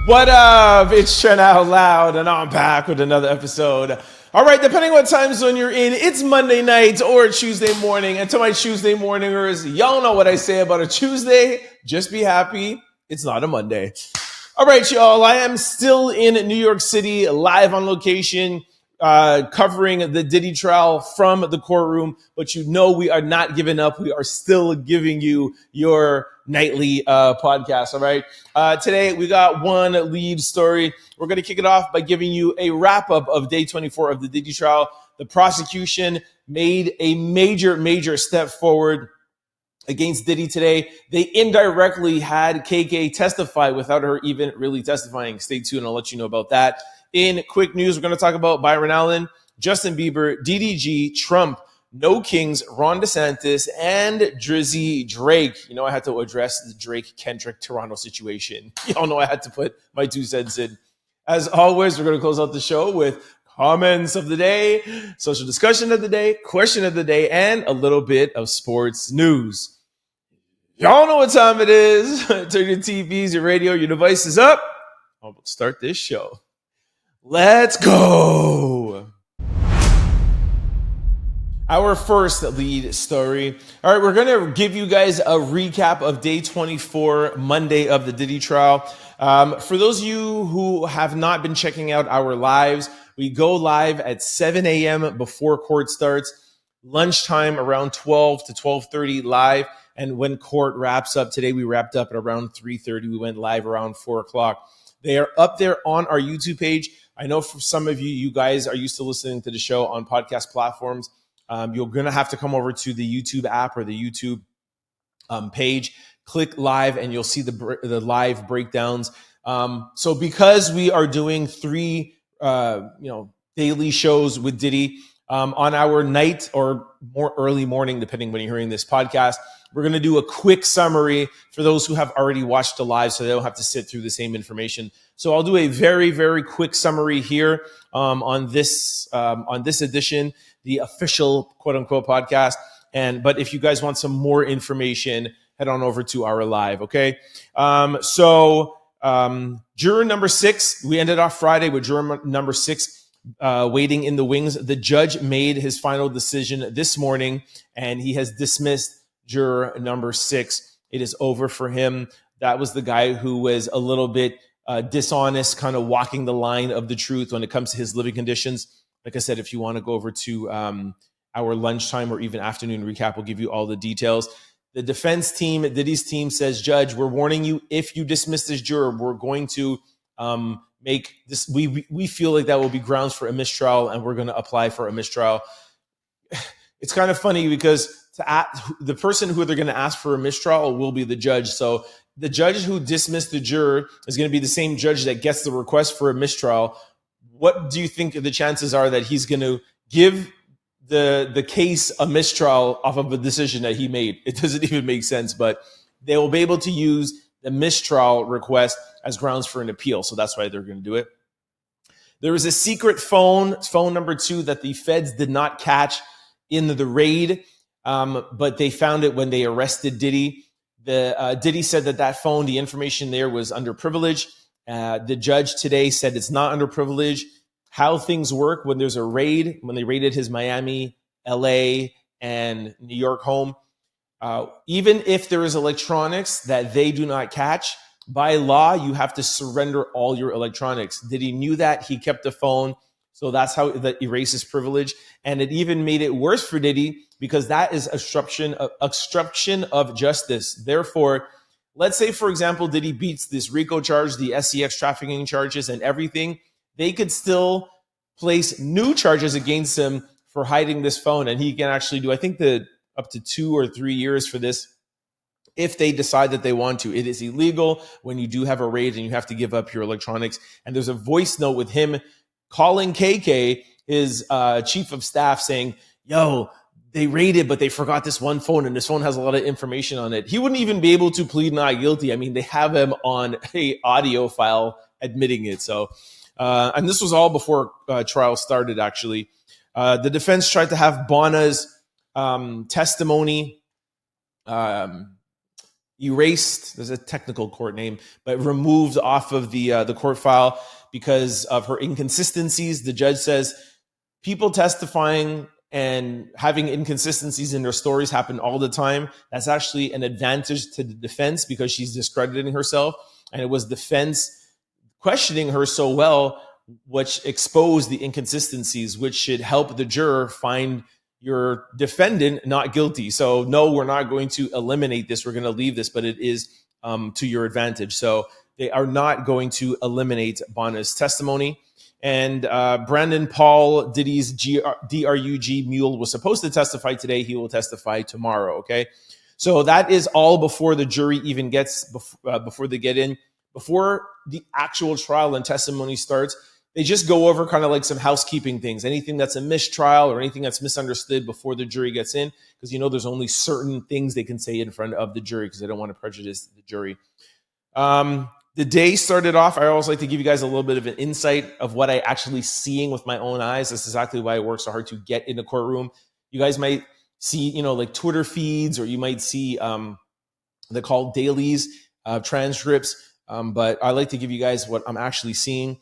What up? It's Trent Out Loud, and I'm back with another episode. All right, depending what time zone you're in, it's Monday night or Tuesday morning. And to my Tuesday morningers, y'all know what I say about a Tuesday. Just be happy it's not a Monday. All right, y'all, I am still in New York City, live on location, covering the Diddy trial from the courtroom. But you know we are not giving up. We are still giving you your nightly podcast, all right? Today, we got one lead story. We're going to kick it off by giving you a wrap-up of day 24 of the Diddy trial. The prosecution made a major step forward against Diddy today. They indirectly had KK testify without her even really testifying. Stay tuned. I'll let you know about that. In quick news, we're going to talk about Byron Allen, Justin Bieber, DDG, Trump, No Kings, Ron DeSantis, and Drizzy Drake. You know, I had to address the Drake-Kendrick-Toronto situation. Y'all know I had to put my 2 cents in. As always, we're going to close out the show with comments of the day, social discussion of the day, question of the day, and a little bit of sports news. Y'all know what time it is. Turn your TVs, your radio, your devices up. I'll start this show. Let's go. Our first lead story. All right, we're going to give you guys a recap of day 24, Monday of the Diddy trial. For those of you who have not been checking out our lives, we go live at 7 a.m. before court starts, lunchtime around 12 to 12:30 live. And when court wraps up, today we wrapped up at around 3:30. We went live around 4 o'clock. They are up there on our YouTube page. I know for some of you, you guys are used to listening to the show on podcast platforms. You're going to have to come over to the YouTube app or the YouTube page, click live, and you'll see the live breakdowns. So because we are doing 3 daily shows with Diddy on our night or more early morning, depending when you're hearing this podcast, we're going to do a quick summary for those who have already watched the live so they don't have to sit through the same information. So I'll do a very quick summary here on this edition, the official quote unquote podcast. But if you guys want some more information, head on over to our live. Okay. Juror number 6, we ended off Friday with juror number 6 waiting in the wings. The judge made his final decision this morning, and he has dismissed juror number 6. It is over for him. That was the guy who was a little bit dishonest, kind of walking the line of the truth when it comes to his living conditions. Like I said, if you want to go over to our lunchtime or even afternoon recap, we'll give you all the details. The defense team, Diddy's team, says, Judge, we're warning you, if you dismiss this juror, we're going to make this, we feel like that will be grounds for a mistrial, and we're going to apply for a mistrial. It's kind of funny because the person who they're going to ask for a mistrial will be the judge. So the judge who dismissed the juror is going to be the same judge that gets the request for a mistrial. What do you think the chances are that he's going to give the case a mistrial off of a decision that he made? It doesn't even make sense, but they will be able to use the mistrial request as grounds for an appeal. So that's why they're going to do it. There was a secret phone number 2 that the feds did not catch in the raid, but they found it when they arrested Diddy. Diddy said that phone, the information there was under privilege. The judge today said it's not under privilege. How things work when there's a raid, when they raided his Miami, LA, and New York home, even if there is electronics that they do not catch, by law, you have to surrender all your electronics. Diddy knew that. He kept the phone. So that's how that erases privilege. And it even made it worse for Diddy because that is obstruction of justice. Therefore, let's say, for example, Diddy beats this RICO charge, the SCX trafficking charges and everything. They could still place new charges against him for hiding this phone. And he can actually do, I think, up to 2 or 3 years for this if they decide that they want to. It is illegal when you do have a raid and you have to give up your electronics. And there's a voice note with him calling KK, his chief of staff, saying, yo, they raided, but they forgot this one phone, and this phone has a lot of information on it. He wouldn't even be able to plead not guilty. I mean, they have him on a audio file admitting it. So, and this was all before trial started, actually. The defense tried to have Bonna's testimony erased. There's a technical court name, but removed off of the court file because of her inconsistencies. The judge says people testifying and having inconsistencies in their stories happen all the time. That's actually an advantage to the defense because she's discrediting herself, and it was defense questioning her so well, which exposed the inconsistencies, which should help the juror find your defendant not guilty. So no, we're not going to eliminate this. We're going to leave this, but it is to your advantage. So they are not going to eliminate Bonna's testimony. And Brandon Paul, Diddy's DRUG mule, was supposed to testify today. He will testify tomorrow. Okay. So that is all before the jury even gets, before they get in. Before the actual trial and testimony starts, they just go over kind of like some housekeeping things, anything that's a mistrial or anything that's misunderstood before the jury gets in, because there's only certain things they can say in front of the jury because they don't want to prejudice the jury. The day started off, I always like to give you guys a little bit of an insight of what I actually seeing with my own eyes. That's exactly why it works so hard to get in the courtroom. You guys might see, like Twitter feeds, or you might see they're called dailies, transcripts. But I like to give you guys what I'm actually seeing.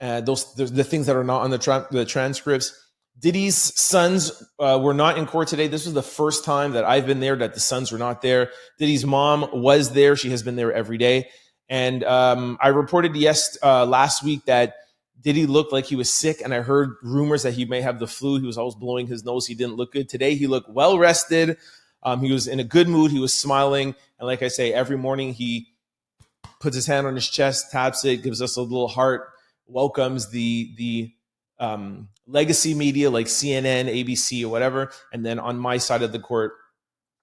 The things that are not on the transcripts. Diddy's sons were not in court today. This was the first time that I've been there that the sons were not there. Diddy's mom was there. She has been there every day. And I reported last week that Diddy looked like he was sick, and I heard rumors that he may have the flu. He was always blowing his nose. He didn't look good. Today, he looked well rested. He was in a good mood. He was smiling. And like I say, every morning he puts his hand on his chest, taps it, gives us a little heart, welcomes the legacy media like CNN, ABC, or whatever. And then on my side of the court,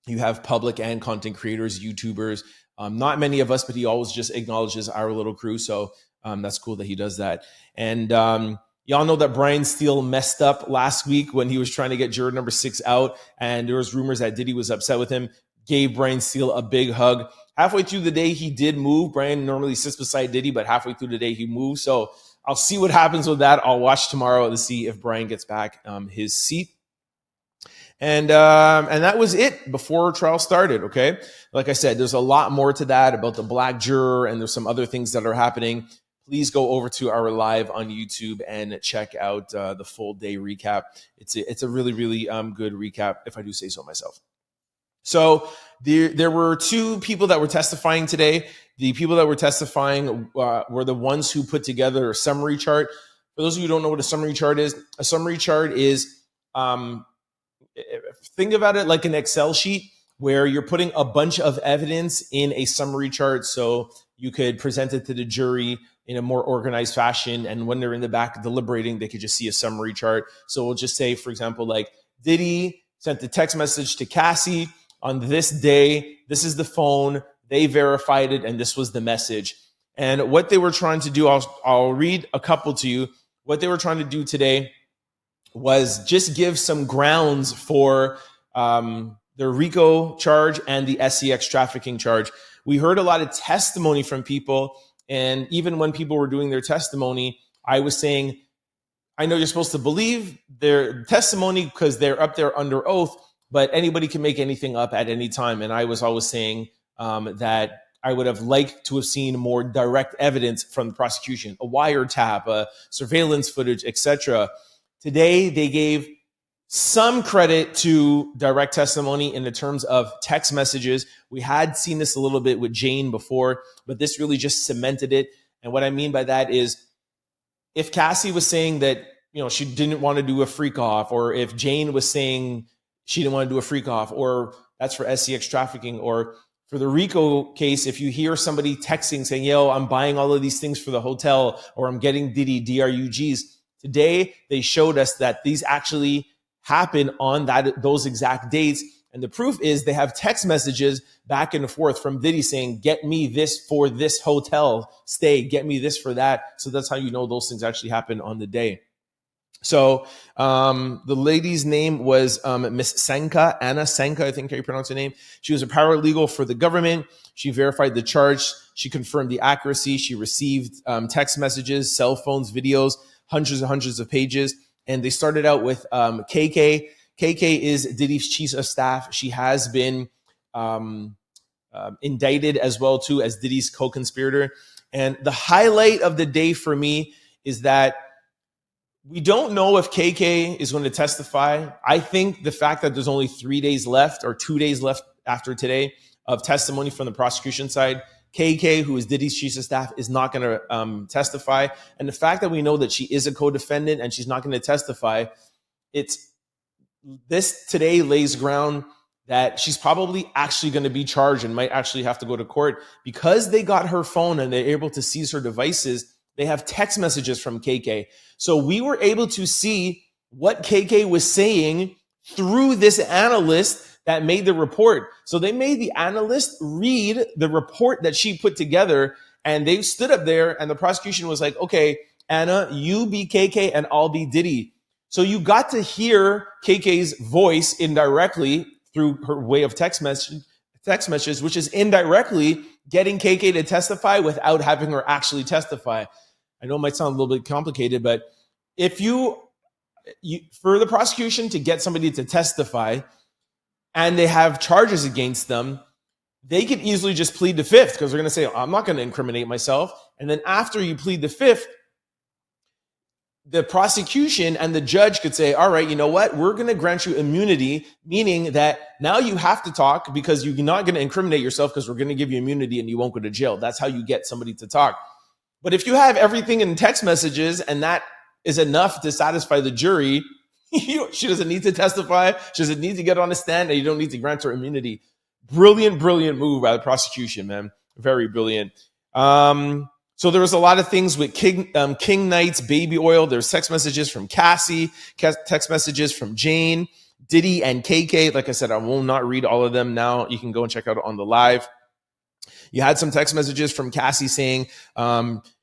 you have public and content creators, YouTubers. Not many of us, but he always just acknowledges our little crew. So that's cool that he does that. And y'all know that Brian Steele messed up last week when he was trying to get juror number 6 out. And there was rumors that Diddy was upset with him, gave Brian Steele a big hug. Halfway through the day, he did move. Brian normally sits beside Diddy, but halfway through the day, he moved. So I'll see what happens with that. I'll watch tomorrow to see if Brian gets back his seat. And that was it before trial started, okay? Like I said, there's a lot more to that about the black juror, and there's some other things that are happening. Please go over to our live on YouTube and check out the full day recap. It's a really, really good recap, if I do say so myself. So there were 2 people that were testifying today. The people that were testifying were the ones who put together a summary chart. For those of you who don't know what a summary chart is think about it like an Excel sheet where you're putting a bunch of evidence in a summary chart so you could present it to the jury in a more organized fashion. And when they're in the back deliberating, they could just see a summary chart. So we'll just say, for example, like Diddy sent the text message to Cassie on this day. This is the phone. They verified it, and this was the message. And what they were trying to do, I'll read a couple to you. What they were trying to do today was just give some grounds for the RICO charge and the SEX trafficking charge. We heard a lot of testimony from people, and even when people were doing their testimony, I was saying, I know you're supposed to believe their testimony because they're up there under oath, but anybody can make anything up at any time. And I was always saying that I would have liked to have seen more direct evidence from the prosecution, a wiretap, surveillance footage, etc. Today, they gave some credit to direct testimony in the terms of text messages. We had seen this a little bit with Jane before, but this really just cemented it. And what I mean by that is, if Cassie was saying that she didn't want to do a freak off, or if Jane was saying she didn't want to do a freak off, or that's for SEX trafficking, or for the RICO case, if you hear somebody texting saying, yo, I'm buying all of these things for the hotel, or I'm getting Diddy DRUGs, today they showed us that these actually happen on those exact dates. And the proof is they have text messages back and forth from Diddy saying, get me this for this hotel stay, get me this for that. So that's how you know those things actually happen on the day. So the lady's name was Miss Sanka, Anna Sanka, I think how you pronounce her name. She was a paralegal for the government. She verified the charge. She confirmed the accuracy. She received text messages, cell phones, videos, hundreds and hundreds of pages. And they started out with KK. KK is Diddy's chief of staff. She has been indicted as well too as Diddy's co-conspirator. And the highlight of the day for me is that we don't know if KK is going to testify. I think the fact that there's only 3 days left or 2 days left after today of testimony from the prosecution side, KK, who is Diddy's chief of staff, is not going to testify. And the fact that we know that she is a co-defendant and she's not going to testify, this today lays ground that she's probably actually going to be charged and might actually have to go to court because they got her phone and they're able to seize her devices. They have text messages from KK. So we were able to see what KK was saying through this analyst that made the report. So they made the analyst read the report that she put together, and they stood up there and the prosecution was like, okay, Anna, you be KK and I'll be Diddy. So you got to hear KK's voice indirectly through her way of text messages, which is indirectly getting KK to testify without having her actually testify. I know it might sound a little bit complicated, but if you for the prosecution to get somebody to testify and they have charges against them, they could easily just plead the fifth because they're going to say, I'm not going to incriminate myself. And then after you plead the fifth, the prosecution and the judge could say, all right, you know what? We're going to grant you immunity, meaning that now you have to talk because you're not going to incriminate yourself because we're going to give you immunity and you won't go to jail. That's how you get somebody to talk. But if you have everything in text messages and that is enough to satisfy the jury, she doesn't need to testify. She doesn't need to get on the stand, and you don't need to grant her immunity. Brilliant, brilliant move by the prosecution, man. Very brilliant. So there was a lot of things with King Knight's baby oil. There's text messages from Cassie, text messages from Jane, Diddy, and KK. Like I said, I will not read all of them now. You can go and check out on the live. You had some text messages from Cassie saying,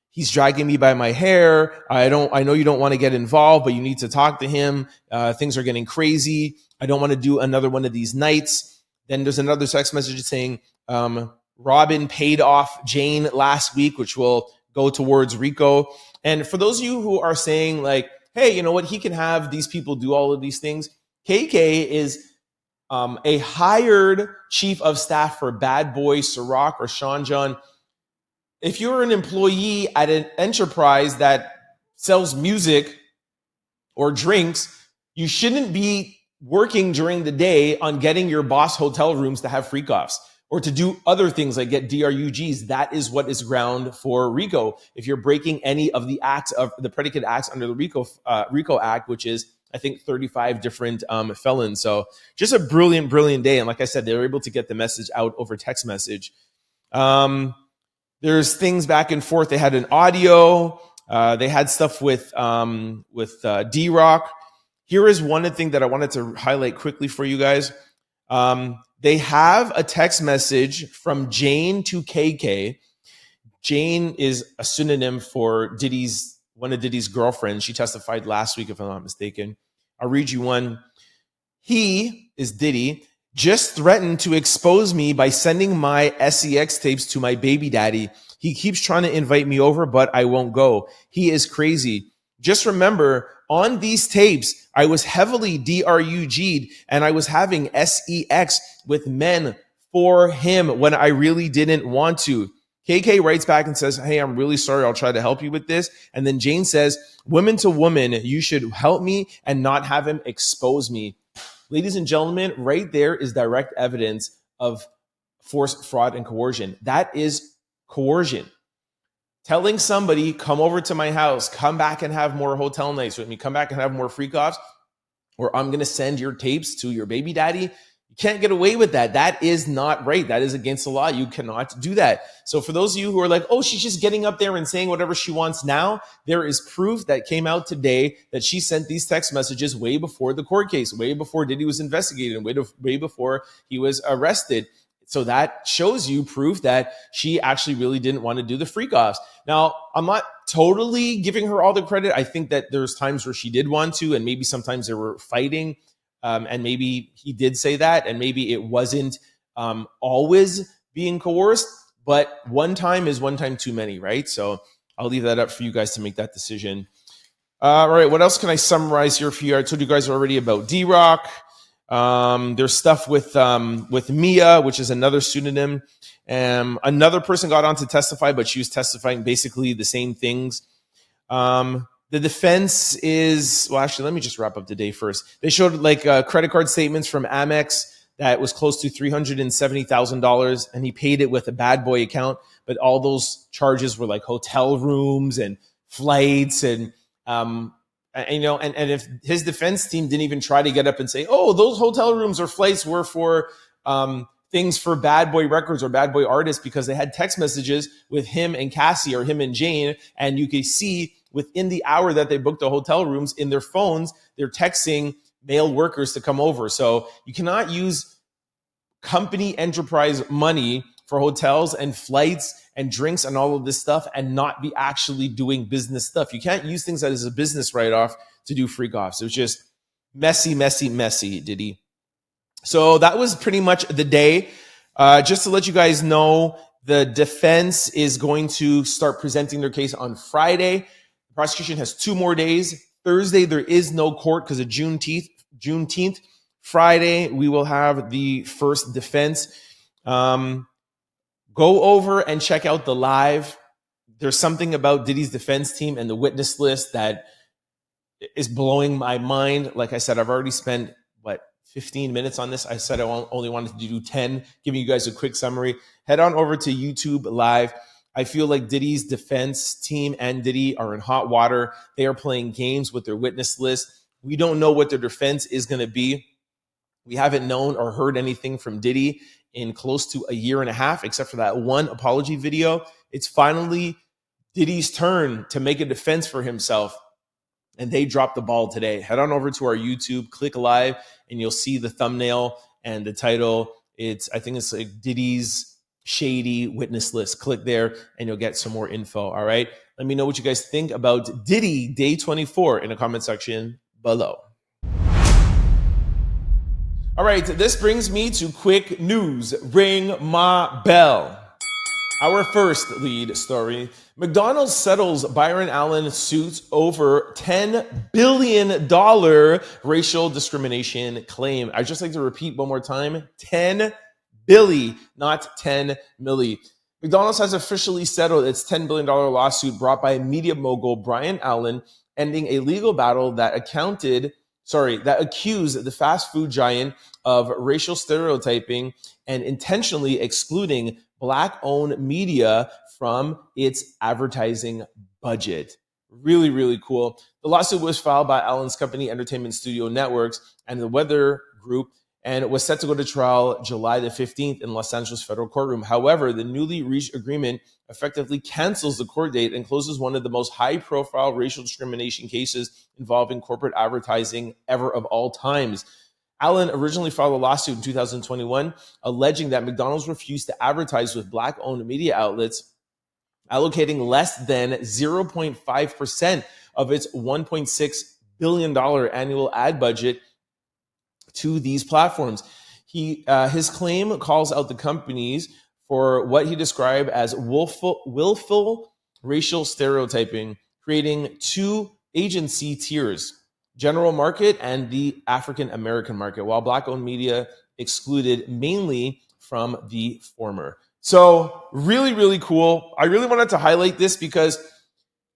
he's dragging me by my hair. I know you don't want to get involved, but you need to talk to him. Things are getting crazy. I don't want to do another one of these nights. Then there's another text message saying, Robin paid off Jane last week, which will go towards Rico. And for those of you who are saying like, hey, you know what? He can have these people do all of these things. KK is a hired chief of staff for Bad Boy, Ciroc, or Sean John. If you're an employee at an enterprise that sells music or drinks, you shouldn't be working during the day on getting your boss hotel rooms to have freak-offs or to do other things like get DRUGs. That is what is ground for RICO. If you're breaking any of the acts of the predicate acts under the RICO Act, which is, I think, 35 different felons. So just a brilliant, brilliant day. And like I said, they were able to get the message out over text message. There's things back and forth. They had an audio. They had stuff with D-Rock. Here is one thing that I wanted to highlight quickly for you guys. They have a text message from Jane to KK. Jane is a pseudonym for one of Diddy's girlfriends. She testified last week, if I'm not mistaken. I'll read you one. He is Diddy. Just threatened to expose me by sending my SEX tapes to my baby daddy. He keeps trying to invite me over, but I won't go. He is crazy. Just remember, on these tapes, I was heavily DRUG'd and I was having SEX with men for him when I really didn't want to. KK writes back and says, hey, I'm really sorry. I'll try to help you with this. And then Jane says, woman to woman, you should help me and not have him expose me. Ladies and gentlemen, right there is direct evidence of force, fraud, and coercion. That is coercion. Telling somebody, come over to my house, come back and have more hotel nights with me, come back and have more freak-offs, or I'm going to send your tapes to your baby daddy. You can't get away with that. That is not right. That is against the law. You cannot do that. So for those of you who are like, oh, she's just getting up there and saying whatever she wants now, there is proof that came out today that she sent these text messages way before the court case, way before Diddy was investigated, way before he was arrested. So that shows you proof that she actually really didn't want to do the freak-offs. Now, I'm not totally giving her all the credit. I think that there's times where she did want to, and maybe sometimes they were fighting, and maybe he did say that, and maybe it wasn't always being coerced, but one time is one time too many, right? So I'll leave that up for you guys to make that decision. All right, what else can I summarize here for you? I told you guys already about D-Rock. There's stuff with Mia, which is another pseudonym. Another person got on to testify, but she was testifying basically the same things. The defense is, well, actually, let me just wrap up the day first. They showed like credit card statements from Amex that was close to $370,000, and he paid it with a bad boy account. But all those charges were like hotel rooms and flights, and if his defense team didn't even try to get up and say, oh, those hotel rooms or flights were for things for bad boy records or bad boy artists, because they had text messages with him and Cassie or him and Jane, and you could see within the hour that they booked the hotel rooms in their phones, they're texting male workers to come over. So you cannot use company enterprise money for hotels and flights and drinks and all of this stuff and not be actually doing business stuff. You can't use things that is a business write-off to do freak offs. It was just messy, Diddy. So that was pretty much the day. Just to let you guys know, the defense is going to start presenting their case on Friday. The prosecution has 2 more days. Thursday, there is no court because of Juneteenth. Friday, we will have the first defense. Go over and check out the live. There's something about Diddy's defense team and the witness list that is blowing my mind. Like I said, I've already spent, 15 minutes on this. I said I only wanted to do 10, giving you guys a quick summary. Head on over to YouTube Live. I feel like Diddy's defense team and Diddy are in hot water. They are playing games with their witness list. We don't know what their defense is going to be. We haven't known or heard anything from Diddy in close to a year and a half, except for that one apology video. It's finally Diddy's turn to make a defense for himself, and they dropped the ball today. Head on over to our YouTube, click live, and you'll see the thumbnail and the title. I think it's like Diddy's Shady Witness List. Click there and you'll get some more info. All right. Let me know what you guys think about Diddy Day 24 in the comment section below. All right. This brings me to quick news. Ring my bell. Our first lead story. McDonald's settles Byron Allen suit over $10 billion racial discrimination claim. I'd just like to repeat one more time, 10 billy, not 10 milli. McDonald's has officially settled its $10 billion lawsuit brought by media mogul Byron Allen, ending a legal battle that accused the fast food giant of racial stereotyping and intentionally excluding Black-owned media from its advertising budget. Really, really cool. The lawsuit was filed by Allen's company, Entertainment Studio Networks, and the Weather Group, and it was set to go to trial July the 15th in Los Angeles federal courtroom. However, the newly reached agreement effectively cancels the court date and closes one of the most high-profile racial discrimination cases involving corporate advertising ever of all times. Allen originally filed a lawsuit in 2021 alleging that McDonald's refused to advertise with Black-owned media outlets, allocating less than 0.5% of its $1.6 billion annual ad budget to these platforms. His claim calls out the companies for what he described as willful racial stereotyping, creating 2 agency tiers, general market and the African American market, while Black-owned media excluded mainly from the former. So really, really cool. I really wanted to highlight this because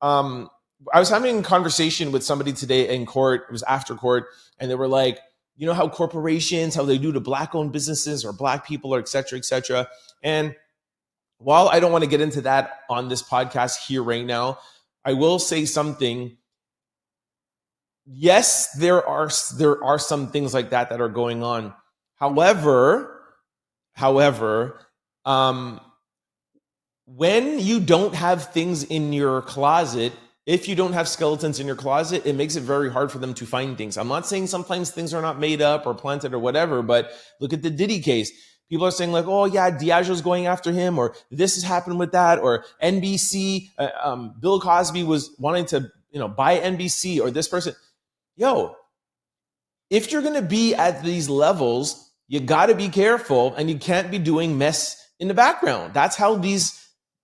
I was having a conversation with somebody today in court. It was after court, and they were like, you know how corporations, how they do to Black-owned businesses or Black people or et cetera, et cetera. And while I don't want to get into that on this podcast here right now, I will say something. Yes, there are some things like that are going on. However, when you don't have things in your closet, if you don't have skeletons in your closet, it makes it very hard for them to find things. I'm not saying sometimes things are not made up or planted or whatever, but look at the Diddy case. People are saying like, oh yeah, Diageo's going after him, or this has happened with that, or NBC, Bill Cosby was wanting to, buy NBC, or this person. Yo, if you're going to be at these levels, you got to be careful, and you can't be doing mess in the background. That's how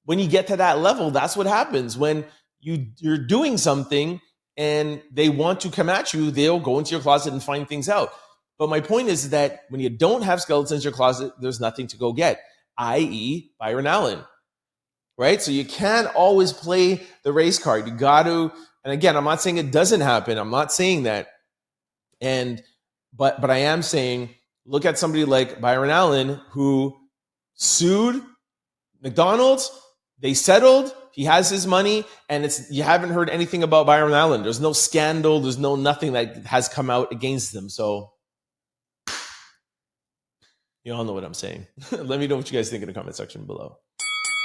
when you get to that level, that's what happens. When you're doing something and they want to come at you, they'll go into your closet and find things out. But my point is that when you don't have skeletons in your closet, there's nothing to go get, i.e. Byron Allen, right? So you can't always play the race card. You got to, and again, I'm not saying it doesn't happen. I'm not saying that. But I am saying, look at somebody like Byron Allen who sued McDonald's. They settled. He has his money, and you haven't heard anything about Byron Allen. There's no scandal. There's nothing that has come out against them. So you all know what I'm saying. Let me know what you guys think in the comment section below.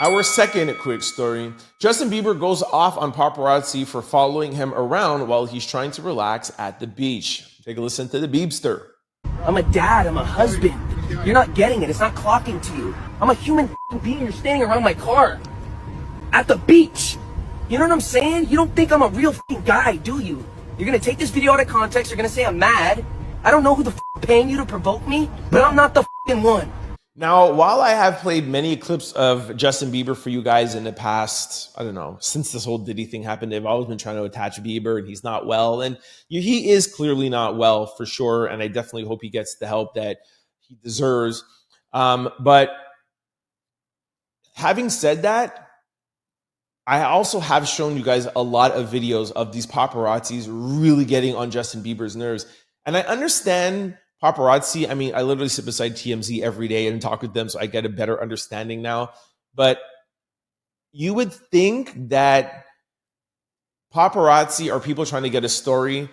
Our second quick story. Justin Bieber goes off on paparazzi for following him around while he's trying to relax at the beach. Take a listen to the Biebster. I'm a dad, I'm a husband. You're not getting it, it's not clocking to you. I'm a human being, you're standing around my car. At the beach. You know what I'm saying? You don't think I'm a real guy, do you? You're gonna take this video out of context, you're gonna say I'm mad. I don't know who the paying you to provoke me, but I'm not the one. Now, while I have played many clips of Justin Bieber for you guys in the past, I don't know, since this whole Diddy thing happened, they've always been trying to attach Bieber, and he's not well. And he is clearly not well for sure. And I definitely hope he gets the help that he deserves. But having said that, I also have shown you guys a lot of videos of these paparazzis really getting on Justin Bieber's nerves. And I understand paparazzi. I mean, I literally sit beside TMZ every day and talk with them, so I get a better understanding now. But you would think that paparazzi or people trying to get a story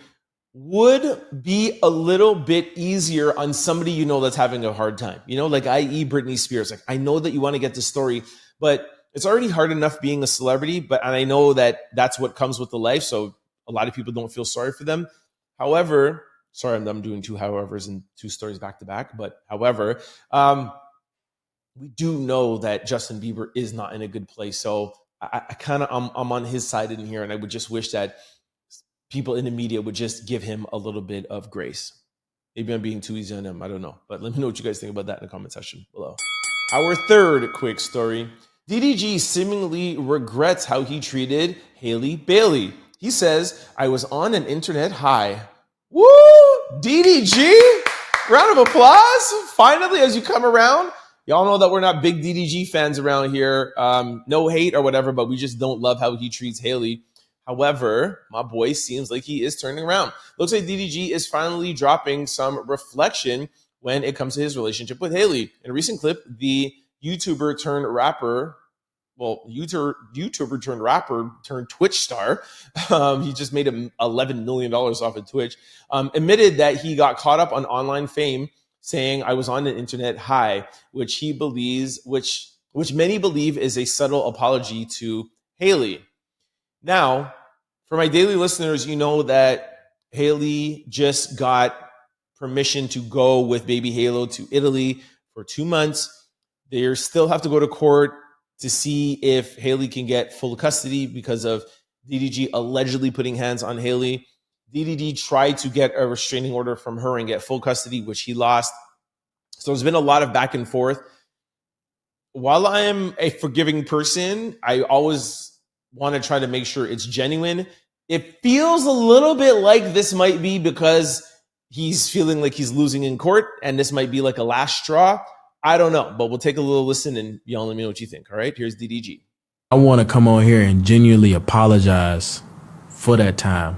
would be a little bit easier on somebody you know that's having a hard time. You know, like i.e. Britney Spears. Like, I know that you want to get the story, but it's already hard enough being a celebrity. And I know that that's what comes with the life, so a lot of people don't feel sorry for them. However, sorry, I'm doing two howevers and two stories back to back. But however, we do know that Justin Bieber is not in a good place. So I'm on his side in here, and I would just wish that people in the media would just give him a little bit of grace. Maybe I'm being too easy on him. I don't know. But let me know what you guys think about that in the comment section below. Our third quick story. DDG seemingly regrets how he treated Halle Bailey. He says, "I was on an internet high." Woo! DDG! Round of applause. Finally, as you come around. Y'all know that we're not big DDG fans around here. No hate or whatever, but we just don't love how he treats Halle. However, my boy seems like he is turning around. Looks like DDG is finally dropping some reflection when it comes to his relationship with Halle. In a recent clip, the YouTuber turned rapper turned Twitch star. He just made $11 million off of Twitch. Admitted that he got caught up on online fame, saying, "I was on an internet high," which he believes, which many believe is a subtle apology to Halle. Now, for my daily listeners, you know that Halle just got permission to go with baby Halo to Italy for 2 months. They still have to go to court to see if Halle can get full custody because of DDG allegedly putting hands on Halle. DDG tried to get a restraining order from her and get full custody, which he lost. So there's been a lot of back and forth. While I'm a forgiving person, I always want to try to make sure it's genuine. It feels a little bit like this might be because he's feeling like he's losing in court, and this might be like a last straw. I don't know, but we'll take a little listen and y'all let me know what you think. All right, here's DDG. I want to come on here and genuinely apologize for that time.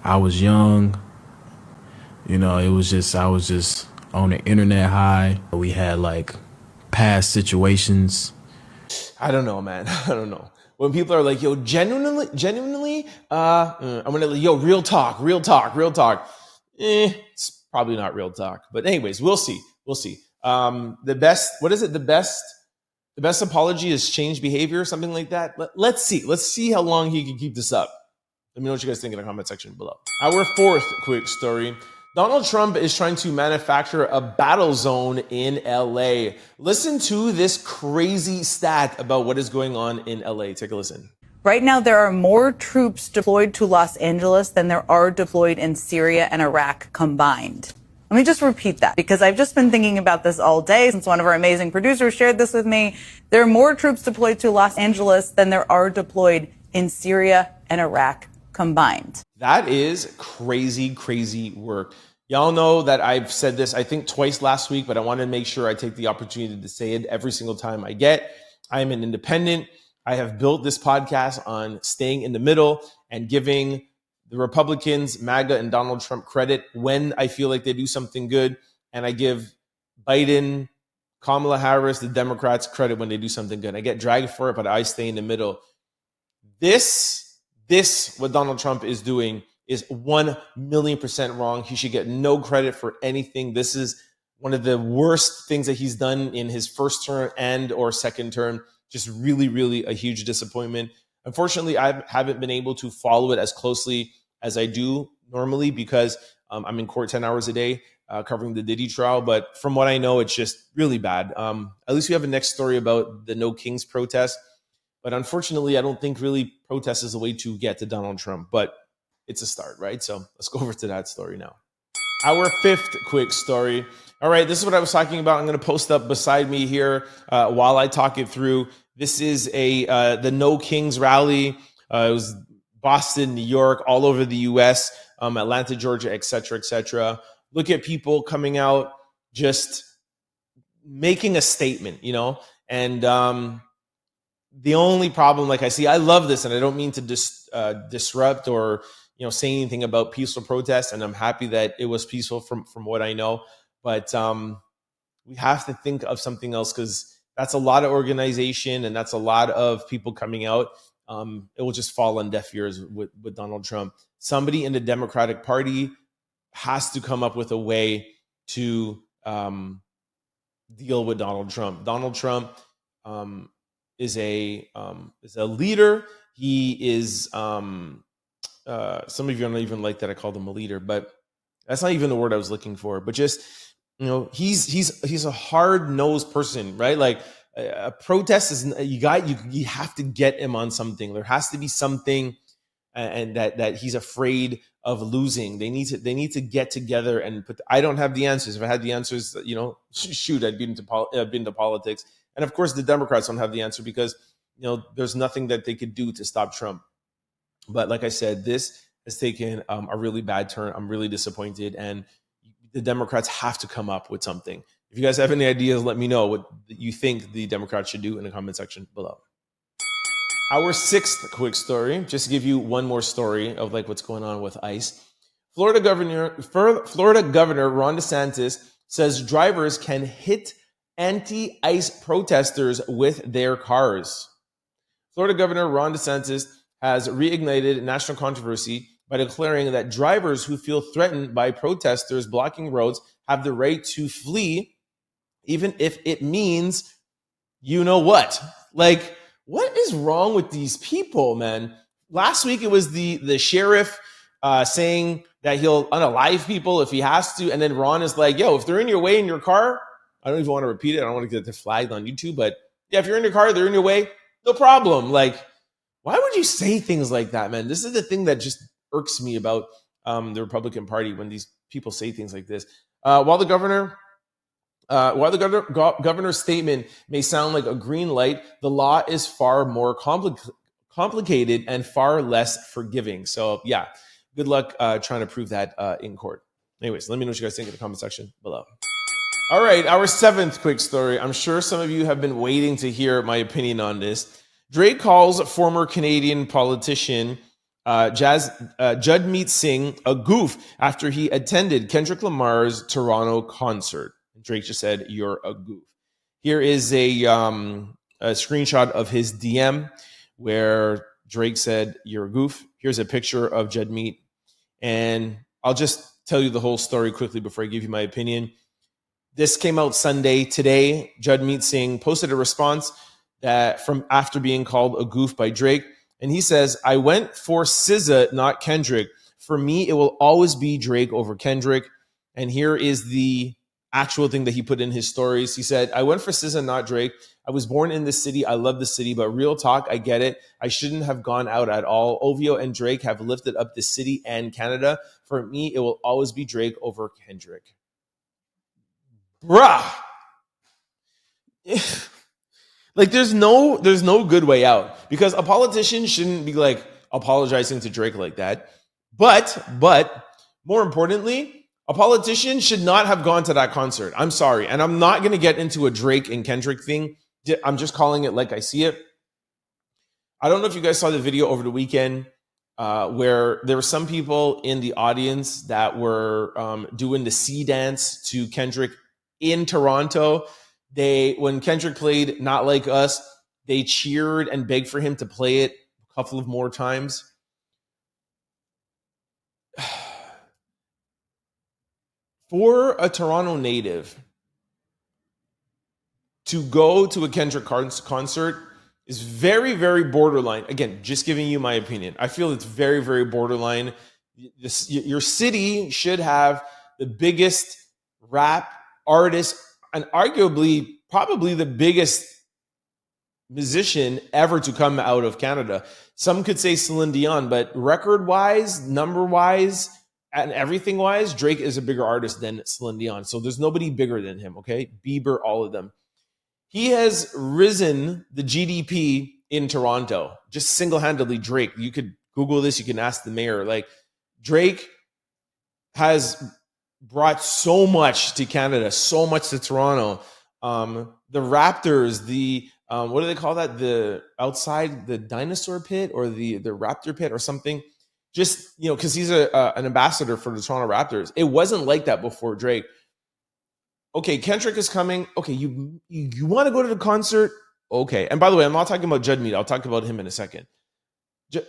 I was young. You know, I was just on the internet high. We had like past situations. I don't know, man. I don't know. When people are like, yo, genuinely, I'm gonna, yo, real talk. It's probably not real talk. But anyways, we'll see. The best apology is change behavior or something like that. Let's see how long he can keep this up. Let me know what you guys think in the comment section below. Our fourth quick story. Donald Trump is trying to manufacture a battle zone in LA. Listen to this crazy stat about what is going on in LA. Take a listen. Right now, there are more troops deployed to Los Angeles than there are deployed in Syria and Iraq combined. Let me just repeat that because I've just been thinking about this all day since one of our amazing producers shared this with me. There are more troops deployed to Los Angeles than there are deployed in Syria and Iraq combined. That is crazy work. Y'all know that I've said this, I think, twice last week, but I want to make sure I take the opportunity to say it every single time I get. I am an independent. I have built this podcast on staying in the middle and giving the Republicans, MAGA, and Donald Trump credit when I feel like they do something good. And I give Biden, Kamala Harris, the Democrats credit when they do something good. I get dragged for it, but I stay in the middle. This, what Donald Trump is doing is 1,000,000% wrong. He should get no credit for anything. This is one of the worst things that he's done in his first term and or second term. Just really, really a huge disappointment. Unfortunately, I haven't been able to follow it as closely as I do normally because I'm in court 10 hours a day covering the Diddy trial. But from what I know, it's just really bad. At least we have a next story about the No Kings protest. But unfortunately, I don't think really protest is a way to get to Donald Trump. But it's a start, right? So let's go over to that story now. Our fifth quick story. All right, this is what I was talking about. I'm going to post up beside me here while I talk it through. This is the No Kings rally. It was Boston, New York, all over the U.S., Atlanta, Georgia, et cetera, et cetera. Look at people coming out just making a statement, you know? And the only problem, like I love this, and I don't mean to disrupt or say anything about peaceful protest, and I'm happy that it was peaceful from what I know. But we have to think of something else because that's a lot of organization and that's a lot of people coming out. It will just fall on deaf ears with Donald Trump. Somebody in the Democratic Party has to come up with a way to deal with Donald Trump. Donald Trump is a leader. He is some of you don't even like that I called him a leader, but that's not even the word I was looking for. But just he's a hard-nosed person, right? Like a protest is you have to get him on something. There has to be something, and that he's afraid of losing. They need to get together and put. I don't have the answers. If I had the answers, shoot, I'd been to politics. And of course, the Democrats don't have the answer because there's nothing that they could do to stop Trump. But like I said, this has taken a really bad turn. I'm really disappointed, and the Democrats have to come up with something. If you guys have any ideas, let me know what you think the Democrats should do in the comment section below. Our sixth quick story, just to give you one more story of like what's going on with ICE. Florida Governor Ron DeSantis says drivers can hit anti-ICE protesters with their cars. Florida Governor Ron DeSantis has reignited national controversy by declaring that drivers who feel threatened by protesters blocking roads have the right to flee, even if it means what. Like, what is wrong with these people, man? Last week it was the sheriff saying that he'll unalive people if he has to, and then Ron is like, yo, if they're in your way in your car, I don't even want to repeat it. I don't want to get flagged on YouTube, but yeah, if you're in your car, they're in your way, no problem. Like, why would you say things like that, man? This is the thing that just irks me about the Republican Party when these people say things like this. While the governor's statement may sound like a green light, the law is far more complicated and far less forgiving. So yeah, good luck trying to prove that in court. Anyways, let me know what you guys think in the comment section below. All right, our seventh quick story. I'm sure some of you have been waiting to hear my opinion on this. Drake calls former Canadian politician Jagmeet Singh a goof after he attended Kendrick Lamar's Toronto concert. Drake just said, "You're a goof." Here is a screenshot of his DM where Drake said, "You're a goof." Here's a picture of Jagmeet. And I'll just tell you the whole story quickly before I give you my opinion. This came out Sunday. Today, Jagmeet Singh posted a response that from after being called a goof by Drake. And he says, "I went for SZA, not Kendrick. For me, it will always be Drake over Kendrick." And here is the actual thing that he put in his stories. He said, "I went for SZA, not Drake. I was born in this city. I love the city, but real talk, I get it. I shouldn't have gone out at all. OVO and Drake have lifted up the city and Canada. For me, it will always be Drake over Kendrick." Bruh. Like, there's no good way out, because a politician shouldn't be like apologizing to Drake like that. But more importantly, A politician should not have gone to that concert. I'm sorry. And I'm not going to get into a Drake and Kendrick thing. I'm just calling it like I see it. I don't know if you guys saw the video over the weekend where there were some people in the audience that were doing the sea dance to Kendrick in Toronto. When Kendrick played Not Like Us, they cheered and begged for him to play it a couple of more times. For a Toronto native to go to a Kendrick concert is very, very borderline. Again, just giving you my opinion. I feel it's very, very borderline. Your city should have the biggest rap artist and arguably probably the biggest musician ever to come out of Canada. Some could say Celine Dion, but record-wise, number-wise, and everything-wise, Drake is a bigger artist than Celine Dion. So there's nobody bigger than him, okay? Bieber, all of them. He has risen the GDP in Toronto, just single-handedly. Drake, you could Google this, you can ask the mayor. Like, Drake has brought so much to Canada, so much to Toronto. The Raptors, what do they call that? The outside, the dinosaur pit or the raptor pit or something. Just, because he's an ambassador for the Toronto Raptors. It wasn't like that before Drake. Okay, Kendrick is coming. Okay, you want to go to the concert? Okay. And by the way, I'm not talking about Jagmeet. I'll talk about him in a second.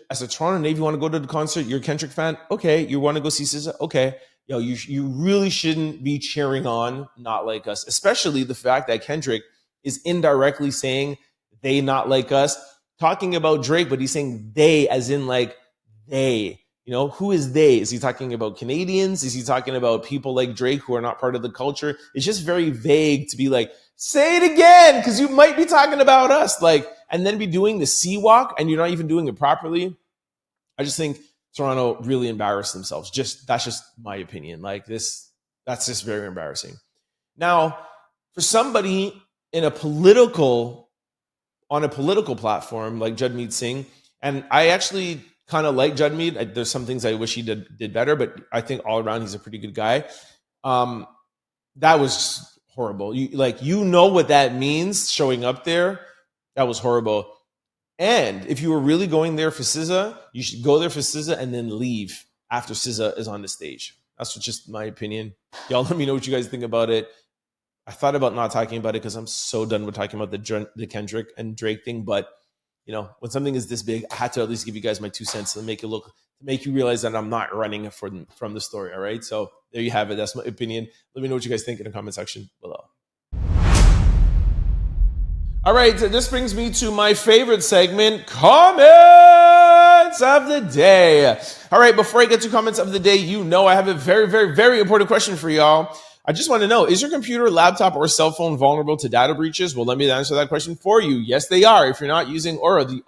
As a Toronto native, you want to go to the concert? You're a Kendrick fan? Okay. You want to go see SZA? Okay. You really shouldn't be cheering on Not Like Us, especially the fact that Kendrick is indirectly saying they not like us, talking about Drake, but he's saying they as in like they. Who is they? Is he talking about Canadians? Is he talking about people like Drake who are not part of the culture? It's just very vague to be like, say it again, because you might be talking about us. And then be doing the sea walk and you're not even doing it properly. I just think Toronto really embarrassed themselves. That's just my opinion. That's just very embarrassing. Now, for somebody on a political platform like Jagmeet Singh, and I actually kind of like Jagmeet. There's some things I wish he did better, but I think all around he's a pretty good guy. That was horrible. You know what that means showing up there. That was horrible. And if you were really going there for SZA, you should go there for SZA and then leave after SZA is on the stage. That's just my opinion. Y'all let me know what you guys think about it. I thought about not talking about it because I'm so done with talking about the Kendrick and Drake thing, but when something is this big, I had to at least give you guys my 2 cents to make you realize that I'm not running from the story. All right. So there you have it. That's my opinion. Let me know what you guys think in the comment section below. All right. This brings me to my favorite segment, comments of the day. All right. Before I get to comments of the day, I have a very, very, very important question for y'all. I just want to know, is your computer, laptop, or cell phone vulnerable to data breaches? Well, let me answer that question for you. Yes, they are. If you're not using Aura, the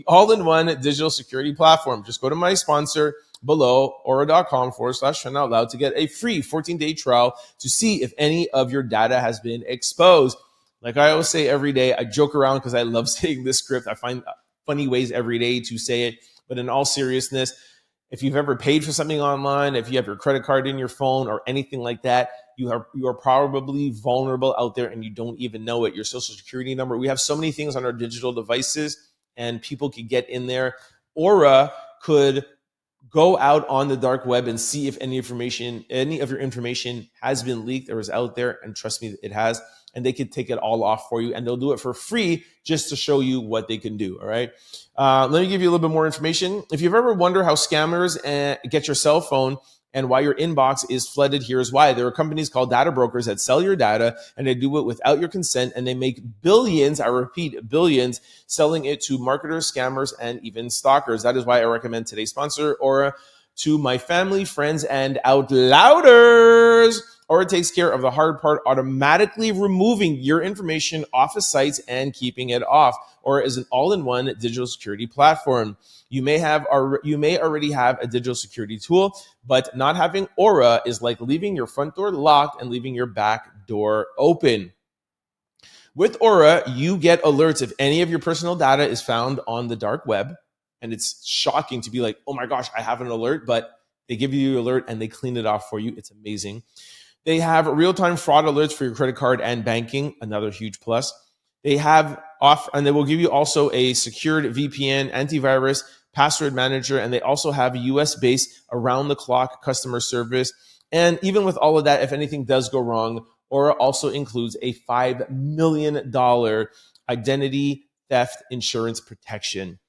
all-in-one digital security platform, just go to my sponsor below, aura.com/trend-out-loud to get a free 14-day trial to see if any of your data has been exposed. Like I always say every day, I joke around because I love saying this script. I find funny ways every day to say it. But in all seriousness, if you've ever paid for something online, if you have your credit card in your phone or anything like that, you are probably vulnerable out there and you don't even know it. Your social security number. We have so many things on our digital devices and people could get in there. Aura could go out on the dark web and see if any of your information has been leaked or is out there. And trust me, it has. And they could take it all off for you and they'll do it for free just to show you what they can do. All right. Let me give you a little bit more information. If you've ever wondered how scammers get your cell phone and why your inbox is flooded, here's why. There are companies called data brokers that sell your data and they do it without your consent and they make billions, I repeat, billions, selling it to marketers, scammers, and even stalkers. That is why I recommend today's sponsor, Aura, to my family, friends, and out louders. Aura takes care of the hard part, automatically removing your information off of sites and keeping it off. Aura is an all-in-one digital security platform. You may already have a digital security tool, but not having Aura is like leaving your front door locked and leaving your back door open. With Aura, you get alerts if any of your personal data is found on the dark web. And it's shocking to be like, oh my gosh, I have an alert, but They give you the alert and they clean it off for you. It's amazing. They have real-time fraud alerts for your credit card and banking, another huge plus. They have and they will give you also a secured VPN, antivirus, password manager, and they also have US-based around-the-clock customer service. And even with all of that, if anything does go wrong, Aura also includes a $5 million identity theft insurance protection.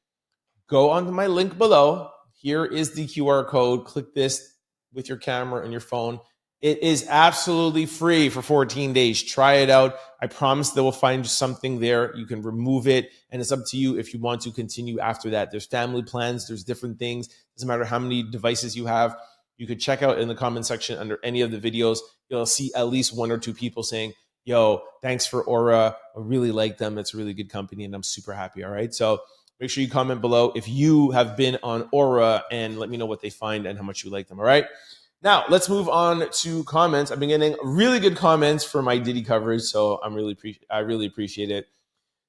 Go onto my link below. Here is the QR code. Click this with your camera and your phone. It is absolutely free for 14 days. Try it out. I promise they will find something there. You can remove it, and it's up to you if you want to continue after that. There's family plans. There's different things. Doesn't matter how many devices you have. You could check out in the comment section under any of the videos. You'll see at least 1 or 2 people saying, yo, thanks for Aura. I really like them. It's a really good company, and I'm super happy. All right. So make sure you comment below if you have been on Aura and let me know what they find and how much you like them. All right. Now, let's move on to comments. I've been getting really good comments for my Diddy coverage, so I really appreciate it.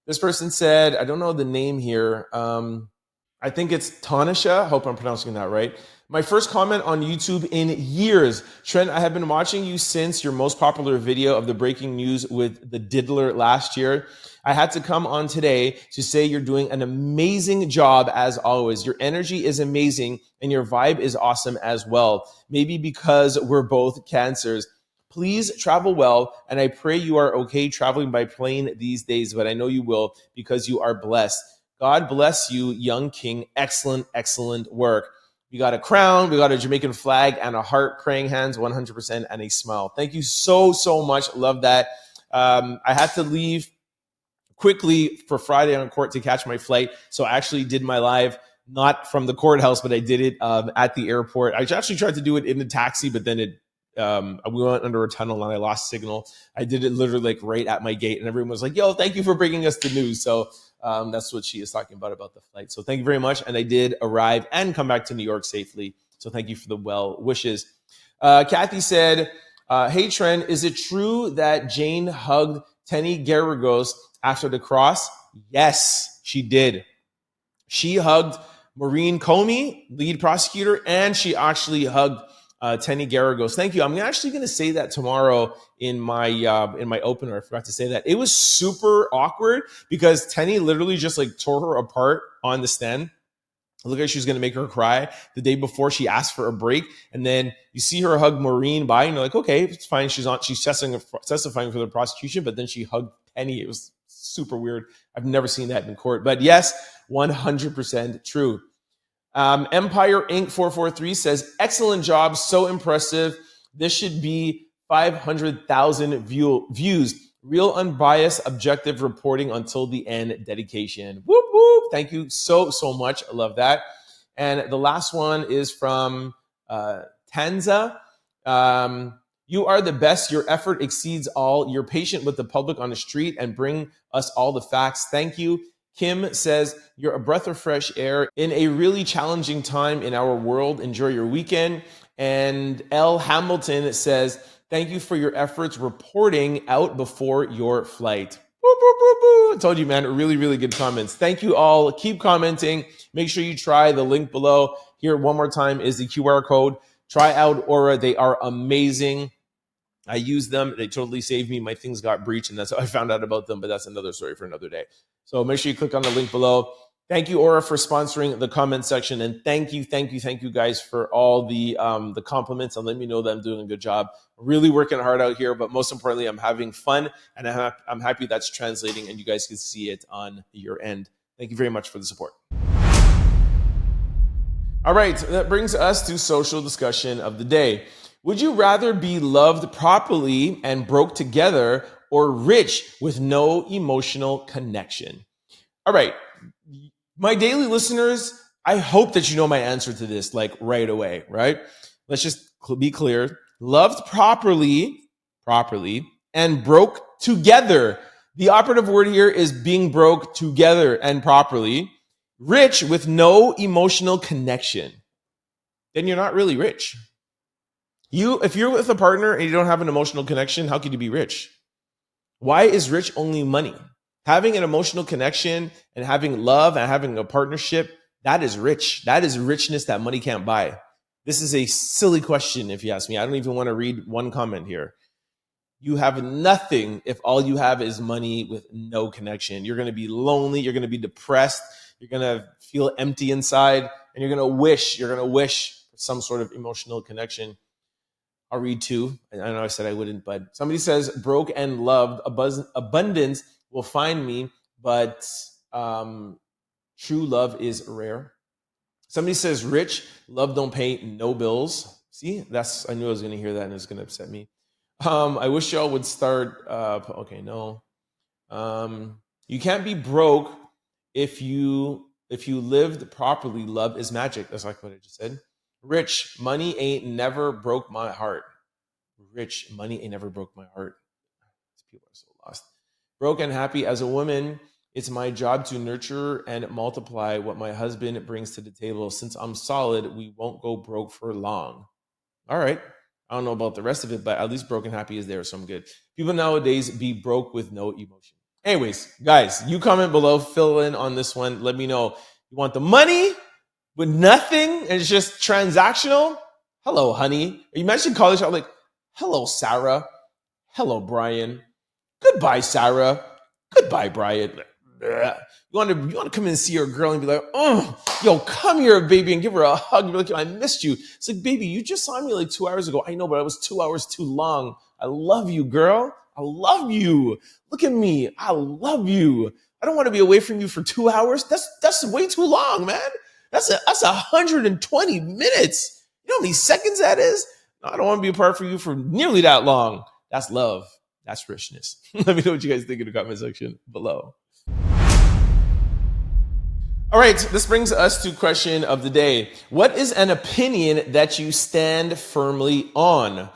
This person said, I don't know the name here. I think it's Tanisha. Hope I'm pronouncing that right. My first comment on YouTube in years. Trent, I have been watching you since your most popular video of the breaking news with the diddler last year. I had to come on today to say you're doing an amazing job as always. Your energy is amazing and your vibe is awesome as well. Maybe because we're both cancers. Please travel well, and I pray you are okay traveling by plane these days, but I know you will because you are blessed. God bless you, young king. Excellent, excellent work. We got a crown, we got a Jamaican flag, and a heart, praying hands, 100%, and a smile. Thank you so, so much. Love that. I had to leave quickly for Friday on court to catch my flight. So I actually did my live, not from the courthouse, but I did it at the airport. I actually tried to do it in the taxi, but then we went under a tunnel and I lost signal. I did it literally like right at my gate, and everyone was like, yo, thank you for bringing us the news. So that's what she is talking about the flight. So thank you very much. And I did arrive and come back to New York safely. So thank you for the well wishes. Kathy said, hey, Trent, is it true that Jane hugged Tenny Garagos after the cross? Yes, she did. She hugged Maureen Comey, lead prosecutor, and she actually hugged Tenny Garagos. Thank you. I'm actually going to say that tomorrow in my opener. I forgot to say that. It was super awkward because Tenny literally just like tore her apart on the stand. It looked like she was going to make her cry the day before. She asked for a break, and then you see her hug Maureen by, and you're like, okay, it's fine. She's testifying for the prosecution, but then she hugged Tenny. It was super weird. I've never seen that in court, but yes, 100% true. Empire Inc. 443 says, excellent job. So impressive. This should be 500,000 views. Real unbiased, objective reporting until the end dedication. Whoop, whoop. Thank you so, so much. I love that. And the last one is from Tanza. You are the best. Your effort exceeds all. You're patient with the public on the street and bring us all the facts. Thank you. Kim says, you're a breath of fresh air in a really challenging time in our world. Enjoy your weekend. And L. Hamilton says, thank you for your efforts reporting out before your flight. Boop, boop, boop, boop. I told you, man, really, really good comments. Thank you all. Keep commenting. Make sure you try the link below. Here, one more time, is the QR code. Try out Aura. They are amazing. I used them. They totally saved me. My things got breached, and that's how I found out about them, but that's another story for another day. So make sure you click on the link below. Thank you, Aura, for sponsoring the comment section, and thank you guys for all the compliments and let me know that I'm doing a good job. Really working hard out here, but most importantly, I'm having fun, and I'm happy that's translating, and you guys can see it on your end. Thank you very much for the support. All right, that brings us to social discussion of the day. Would you rather be loved properly and broke together, or rich with no emotional connection? All right, my daily listeners, I hope that you know my answer to this like right away, right? Let's just be clear. Loved properly, and broke together. The operative word here is being broke together and properly. Rich with no emotional connection. Then you're not really rich. If you're with a partner and you don't have an emotional connection, how could you be rich? Why is rich only money? Having an emotional connection and having love and having a partnership, that is rich. That is richness that money can't buy. This is a silly question, if you ask me. I don't even want to read one comment here. You have nothing if all you have is money with no connection. You're going to be lonely. You're going to be depressed. You're going to feel empty inside, and you're going to wish for some sort of emotional connection. I'll read two. I know I said I wouldn't, but somebody says, broke and loved, abundance will find me, but true love is rare. Somebody says, rich, love don't pay no bills. See, I knew I was going to hear that and it's going to upset me. I wish y'all would start, okay, no. You can't be broke if you lived properly. Love is magic. That's like what I just said. Rich, money ain't never broke my heart. Rich, money ain't never broke my heart. These people are so lost. Broke and happy as a woman, it's my job to nurture and multiply what my husband brings to the table. Since I'm solid, we won't go broke for long. All right. I don't know about the rest of it, but at least broke and happy is there, so I'm good. People nowadays be broke with no emotion. Anyways, guys, you comment below, fill in on this one. Let me know. You want the money with nothing and it's just transactional? Hello, honey. You mentioned college. I'm like, hello, Sarah. Hello, Brian. Goodbye, Sarah. Goodbye, Brian. You want to come in and see your girl and be like, oh, yo, come here, baby, and give her a hug. You're like, I missed you. It's like, baby, you just saw me like 2 hours ago. I know, but I was 2 hours too long. I love you, girl. I love you. Look at me. I love you. I don't want to be away from you for 2 hours. That's way too long, man. That's 120 minutes. You know how many seconds that is? No, I don't want to be apart from you for nearly that long. That's love. That's richness. Let me know what you guys think in the comment section below. All right, this brings us to question of the day. What is an opinion that you stand firmly on?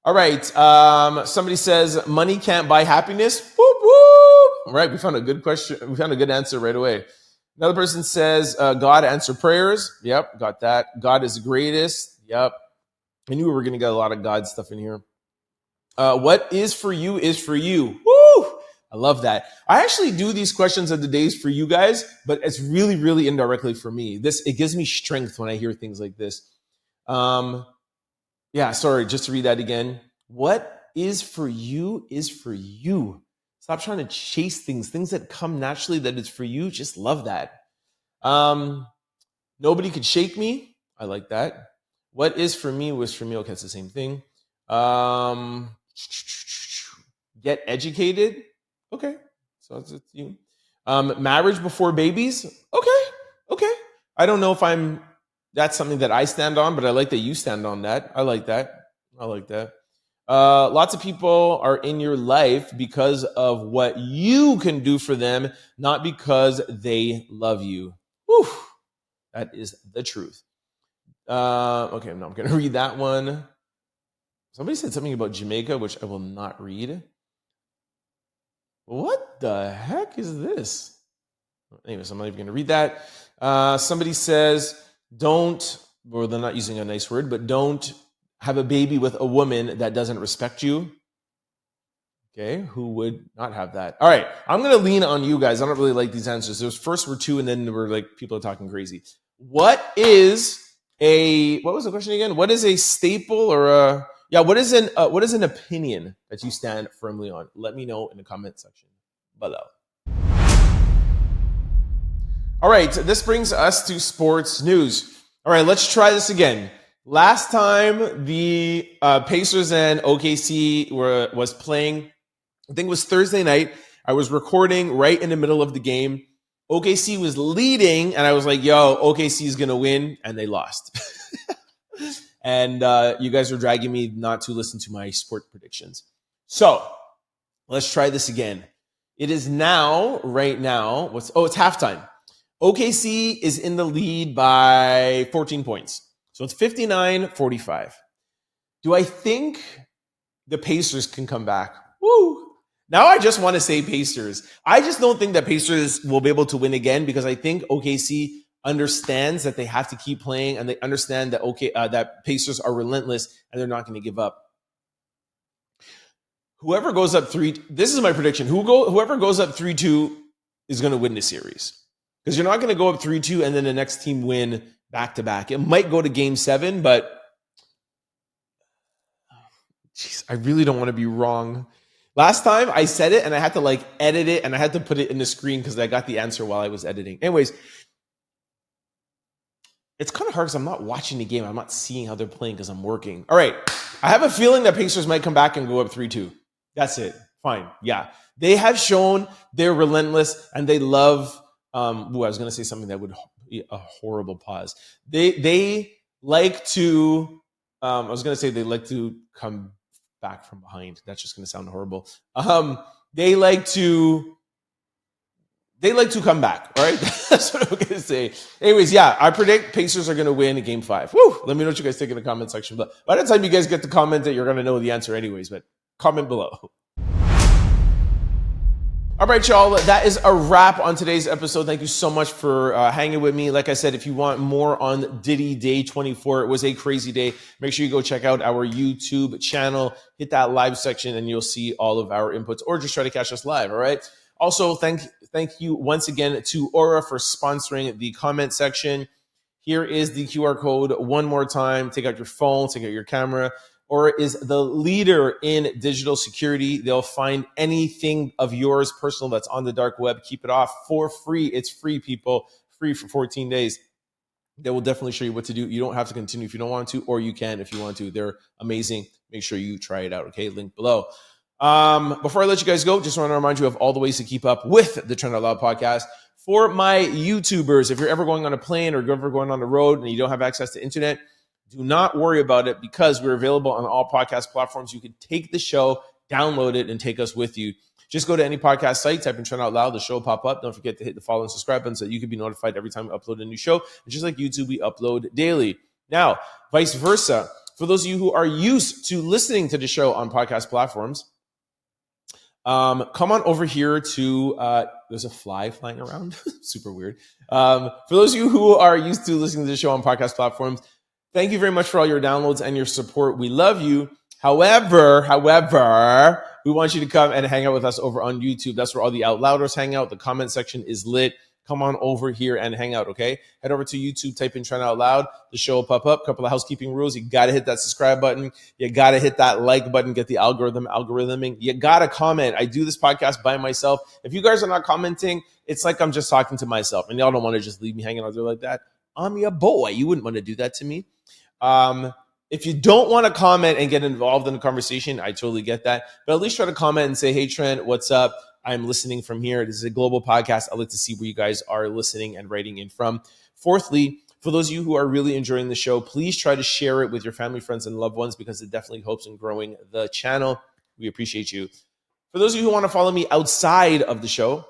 All right, somebody says money can't buy happiness. Whoop, whoop. All right, we found a good question. We found a good answer right away. Another person says God answer prayers. Yep, got that. God is the greatest. Yep. I knew we were going to get a lot of God stuff in here. What is for you is for you. Woo! I love that. I actually do these questions of the days for you guys, but it's really, really indirectly for me. It gives me strength when I hear things like this. Yeah, sorry, just to read that again. What is for you is for you. Stop trying to chase things that come naturally that is for you. Just love that. Nobody could shake me. I like that. What is for me was for me. Okay, it's the same thing. Get educated. Okay, so it's you. Marriage before babies. Okay. I don't know if that's something that I stand on, but I like that you stand on that. I like that. Lots of people are in your life because of what you can do for them, not because they love you. Whew, that is the truth. Okay, no, I'm going to read that one. Somebody said something about Jamaica, which I will not read. What the heck is this? Anyways, I'm not even going to read that. Somebody says, they're not using a nice word, but don't have a baby with a woman that doesn't respect you. Okay, who would not have that? All right, I'm going to lean on you guys. I don't really like these answers. First were two, and then there were like people are talking crazy. What was the question again? What is a staple or what is an opinion that you stand firmly on? Let me know in the comment section below. All right, this brings us to sports news. All right, let's try this again. Last time the Pacers and OKC was playing, I think it was Thursday night. I was recording right in the middle of the game. OKC was leading, and I was like, yo, OKC is going to win, and they lost. And you guys are dragging me not to listen to my sport predictions. So let's try this again. It is right now, it's halftime. OKC is in the lead by 14 points. So it's 59-45. Do I think the Pacers can come back? Woo! Now I just want to say Pacers. I just don't think that Pacers will be able to win again because I think OKC understands that they have to keep playing and they understand that that Pacers are relentless and they're not going to give up. Whoever goes up this is my prediction. Whoever goes up 3-2 is going to win the series. Because you're not going to go up 3-2 and then the next team win back to back. It might go to game 7, but geez, I really don't want to be wrong. Last time I said it and I had to like edit it and I had to put it in the screen because I got the answer while I was editing. Anyways, it's kind of hard because I'm not watching the game. I'm not seeing how they're playing because I'm working. All right. I have a feeling that Pacers might come back and go up 3-2. That's it. Fine. Yeah. They have shown they're relentless and they love, I was going to say something that would be a horrible pause. They like to, they like to come back from behind. That's just going to sound horrible. They like to come back. All right. That's what I'm going to say. Anyways, yeah, I predict Pacers are going to win in game 5. Woo! Let me know what you guys think in the comment section. But by the time you guys get to comment it, you're going to know the answer anyways, but comment below. All right, y'all, that is a wrap on today's episode. Thank you so much for hanging with me. Like I said, if you want more on Diddy Day 24, it was a crazy day. Make sure you go check out our YouTube channel, hit that live section, and you'll see all of our inputs, or just try to catch us live, all right? Also, thank you once again to Aura for sponsoring the comment section. Here is the QR code one more time. Take out your phone, take out your camera. Aura is the leader in digital security. They'll find anything of yours personal that's on the dark web. Keep it off for free. It's free, people. Free for 14 days. They will definitely show you what to do. You don't have to continue if you don't want to, or you can if you want to. They're amazing. Make sure you try it out, okay? Link below. Before I let you guys go, just want to remind you of all the ways to keep up with the Trent Out Loud podcast. For my YouTubers, if you're ever going on a plane or ever going on the road and you don't have access to internet, do not worry about it because we're available on all podcast platforms. You can take the show, download it, and take us with you. Just go to any podcast site, type in Trent Out Loud, the show will pop up. Don't forget to hit the follow and subscribe button so that you can be notified every time we upload a new show. And just like YouTube, we upload daily. Now, vice versa, for those of you who are used to listening to the show on podcast platforms, come on over here to, there's a fly flying around. Super weird. For those of you who are used to listening to the show on podcast platforms, thank you very much for all your downloads and your support. We love you. However, we want you to come and hang out with us over on YouTube. That's where all the Out Louders hang out. The comment section is lit. Come on over here and hang out, okay? Head over to YouTube, type in Trent Out Loud. The show will pop up. Couple of housekeeping rules. You got to hit that subscribe button. You got to hit that like button, get the algorithming. You got to comment. I do this podcast by myself. If you guys are not commenting, it's like I'm just talking to myself. And y'all don't want to just leave me hanging out there like that. I'm your boy. You wouldn't want to do that to me. If you don't want to comment and get involved in the conversation, I totally get that. But at least try to comment and say, hey, Trent, what's up? I'm listening from here. This is a global podcast. I'd like to see where you guys are listening and writing in from. Fourthly, for those of you who are really enjoying the show, please try to share it with your family, friends, and loved ones because it definitely helps in growing the channel. We appreciate you. For those of you who want to follow me outside of the show,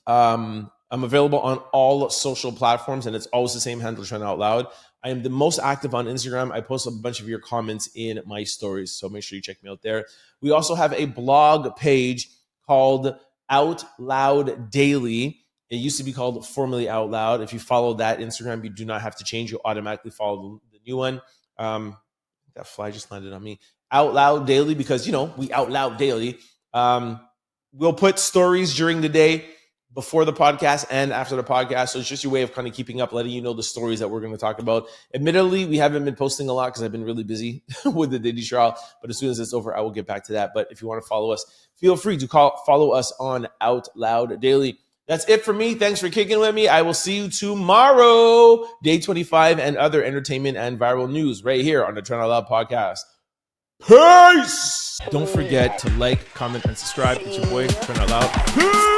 I'm available on all social platforms, and it's always the same handle, Trent Out Loud. I am the most active on Instagram. I post a bunch of your comments in my stories, so make sure you check me out there. We also have a blog page called Out Loud Daily. It used to be called formerly Out Loud. If you follow that Instagram, you do not have to change. You'll automatically follow the new one. That fly just landed on me. Out Loud Daily because, we out loud daily. We'll put stories during the day, before the podcast and after the podcast. So it's just your way of kind of keeping up, letting you know the stories that we're going to talk about. Admittedly, we haven't been posting a lot because I've been really busy with the Diddy trial. But as soon as it's over, I will get back to that. But if you want to follow us, feel free to follow us on Out Loud Daily. That's it for me. Thanks for kicking with me. I will see you tomorrow, day 25, and other entertainment and viral news right here on the Trent Out Loud podcast. Peace! Don't forget to like, comment, and subscribe. It's your boy, Trent Out Loud. Peace!